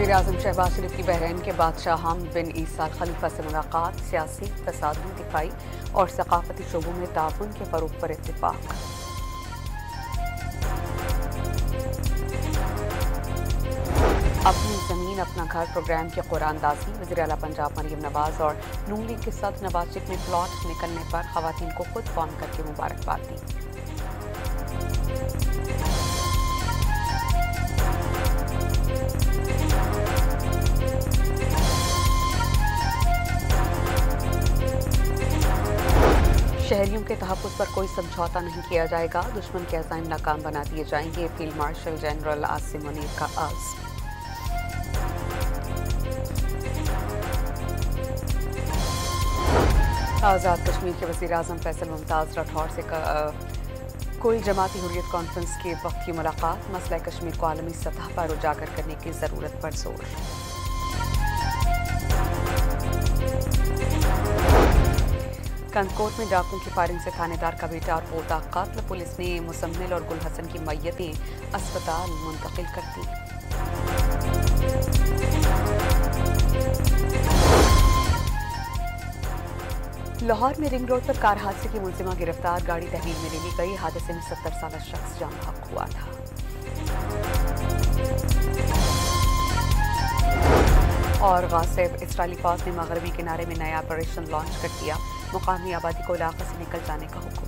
वज़ीर-ए-आज़म शहबाज शरीफ की बहरीन के बादशाह हमद बिन ईसा अल खलीफा से मुलाकात, सियासी, इक़्तिसादी, दिफाई और सक़ाफ़ती शोबों में ताउन के फ़रोग़ पर इत्तिफ़ाक़। अपनी ज़मीन अपना घर प्रोग्राम की कुरानदाज़ी, वज़ीर आला पंजाब मरियम नवाज़ और नून लीग के सदर नवाज शरीफ ने प्लॉट निकलने पर ख़वातीन को खुद फ़ोन करके मुबारकबाद दी। शहरियों के तहफ़्फ़ुज़ पर कोई समझौता नहीं किया जाएगा, दुश्मन के अज़ाइम नाकाम बना दिए जाएंगे, field marshal general Asim Munir का आज़्म। आज़ाद कश्मीर के वज़ीर-ए-आज़म फैसल मुमताज़ राठौर से कोई जमाती हुर्रियत कॉन्फ्रेंस के वक्त की मुलाकात, मसला कश्मीर को आलमी सतह पर उजागर करने की ज़रूरत पर जोर। कंदकोट में डाकुओं की फायरिंग से थानेदार का बेटा और पोता कत्ल, पुलिस ने मुसम्मिल और गुल हसन की मैयतें अस्पताल मुंतकिल कर दी। लाहौर में रिंग रोड पर कार हादसे की मुलजिमा गिरफ्तार, गाड़ी तहवील में ले ली गई, हादसे में 70 साल शख्स जान बहक हुआ था। और गासिब इसराइली फौज ने मगरबी किनारे में नया ऑपरेशन लॉन्च कर दिया, मुकामी आबादी को इलाके से निकल जाने का हुक्म।